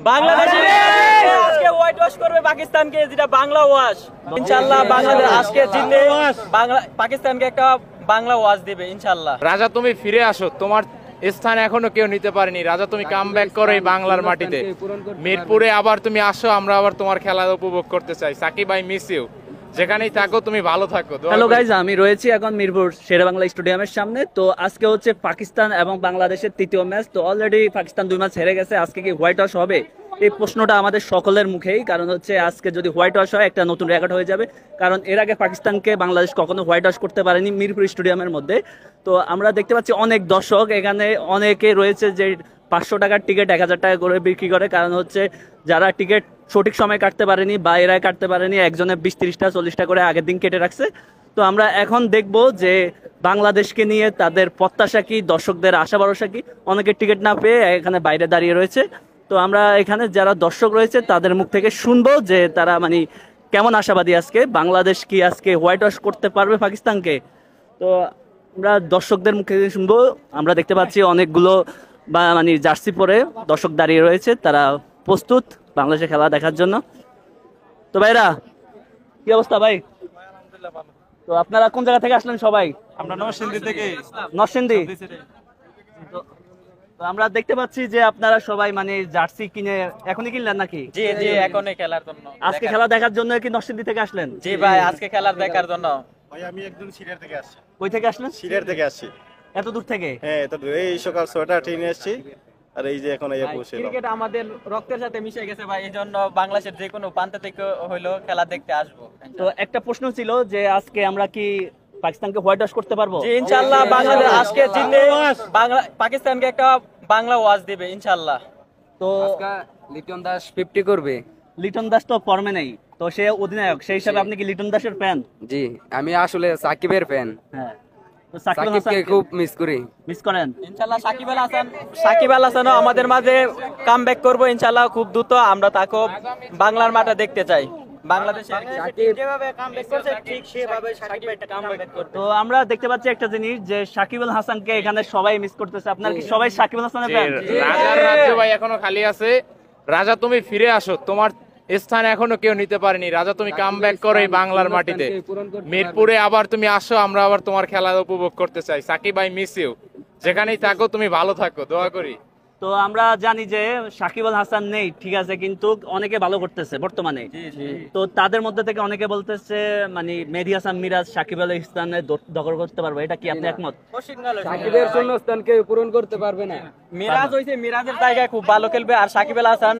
বাংলাদেশে আজকে white wash করবে পাকিস্তানকে, যেটা বাংলা ওয়াশ। ইনশাআল্লাহ বাংলাদেশ আজকে জিতলে বাংলা পাকিস্তানকে একটা বাংলা ওয়াশ দিবে ইনশাআল্লাহ। রাজা তুমি ফিরে আসো, তোমার স্থান এখনো কেউ নিতে পারেনি। রাজা তুমি কাম ব্যাক করো এই বাংলার মাটিতে, মিরপুরে আবার তুমি আসো, আমরা আবার তোমার খেলা উপভোগ করতে চাই। সাকিব আই মিস ইউ, যেখানেই থাকো তুমি ভালো থাকো। হ্যালো গাইজ, আমি রয়েছি এখন মিরপুর শেরেবাংলা স্টেডিয়ামের সামনে। তো আজকে হচ্ছে পাকিস্তান এবং বাংলাদেশের তৃতীয় ম্যাচ। তো অলরেডি পাকিস্তান 2 ম্যাচ হেরে গেছে। আজকে কি হোয়াইট ওয়াশ হবে, এই প্রশ্নটা আমাদের সকলের মুখেই। কারণ হচ্ছে আজকে যদি হোয়াইট ওয়াশ হয় একটা নতুন রেকর্ড হয়ে যাবে, কারণ এর আগে পাকিস্তানকে বাংলাদেশ কখনো হোয়াইট ওয়াশ করতে পারেনি মিরপুর স্টেডিয়ামের মধ্যে। তো আমরা দেখতে পাচ্ছি অনেক দর্শক এখানে, অনেকে রয়েছে যে 500 টাকার টিকিট 1000 টাকা করে বিক্রি করে। কারণ হচ্ছে যারা টিকিট সঠিক সময় কাটতে পারেনি বা এরাই কাটতে পারেনি, একজনে 20-30টা 40টা করে আগের দিন কেটে রাখছে। তো আমরা এখন দেখব যে বাংলাদেশকে নিয়ে তাদের প্রত্যাশা কি, দর্শকদের আশা ভরসা কি। অনেকে টিকিট না পেয়ে এখানে বাইরে দাঁড়িয়ে রয়েছে। তো আমরা এখানে যারা দর্শক রয়েছে তাদের মুখ থেকে শুনবো যে তারা মানে কেমন আশাবাদী আজকে, বাংলাদেশ কি আজকে হোয়াইট ওয়াশ করতে পারবে পাকিস্তানকে। তো আমরা দর্শকদের মুখ থেকে শুনবো। আমরা দেখতে পাচ্ছি অনেকগুলো বা মানে জার্সি পরে দর্শক দাঁড়িয়ে রয়েছে, তারা প্রস্তুত বাংলাদেশের খেলা দেখার জন্য। তো ভাইরা, কি অবস্থা ভাই? তো আপনারা কোন জায়গা থেকে আসলেন সবাই? আমরা নরসিংদী থেকে। নরসিংদী। তো আমরা দেখতে পাচ্ছি যে আপনারা সবাই মানে জার্সি কিনে এখনই কিনলেন নাকি? জি জি, এখনই খেলার জন্য। আজকে খেলা দেখার জন্য কি নরসিংদী থেকে আসলেন? জি ভাই, আজকে খেলার দেখার জন্য। ভাই আমি একদম সিলেট থেকে আসছি। কই থেকে আসলেন? সিলেট থেকে আসছি। এত দূর থেকে? হ্যাঁ, এত দূর। এই সকাল 6টা ট্রেনে আসছি, আর এই যে এখন এই পৌঁছলাম। ক্রিকেট আমাদের রক্তের সাথে মিশে গেছে ভাই, এই জন্য বাংলাদেশের যে কোনো প্রান্ত থেকে হইলো খেলা দেখতে আসবো। তো একটা প্রশ্ন ছিল যে আজকে আমরা কি পাকিস্তানকে হোয়াইট ওয়াশ করতে পারবো? জি ইনশাআল্লাহ বাংলাদেশ আজকে জিতলে বাংলা পাকিস্তানকে একটা বাংলা ওয়াশ দিবে ইনশাআল্লাহ। তো লিটন দাস 50 করবে। লিটন দাস তো ফর্মে নেই, তো সে অধিনায়ক, সেই হিসাবে আপনি কি লিটন দাসের ফ্যান? জি, আমি আসলে সাকিবের ফ্যান। হ্যাঁ, তো সাকিবকে খুব মিস করি। মিস করেন? ইনশাআল্লাহ সাকিব আল হাসানও আমাদের মাঝে কামব্যাক করবো ইনশাআল্লাহ খুব দ্রুত। আমরা তাকে বাংলার মাঠে দেখতে চাই। বাংলাদেশের যেভাবে কামব্যাক করছে ঠিক সেভাবে সাকিব একটা কামব্যাক করবে। তো আমরা দেখতে পাচ্ছি একটা জিনিস যে সাকিব আল হাসানকে এখানে সবাই মিস করতেছে। আপনারা কি সবাই সাকিব আল হাসানের ফ্যান? রাজার রাজ্য ভাই এখনো খালি আছে। রাজা তুমি ফিরে আসো, তোমার স্থান এখনো কেউ নিতে পারেনি। রাজা তুমি কাম ব্যাক করো এই বাংলার মাটিতে, মিরপুরে আবার তুমি আসো, আমরা আবার তোমার খেলা উপভোগ করতে চাই। সাকিব আই মিস ইউ, যেখানেই থাকো তুমি ভালো থাকো, দোয়া করি। তো আমরা জানি যে সাকিব আল হাসান নেই, ঠিক আছে, কিন্তু অনেকে ভালো করতেছে বর্তমানে। তো তাদের মধ্যে থেকে অনেকে বলতেছে মানে মেহেদী হাসান মিরাজ সাকিব আল হাসানের দখল করতে পারবে, এটা কি আপনি একমত? সাকিবের শূন্যস্থানকে পূরণ করতে পারবে না। মিরাজ হইছে, মিরাজের জায়গায় খুব ভালো খেলবে, আর সাকিব আল হাসান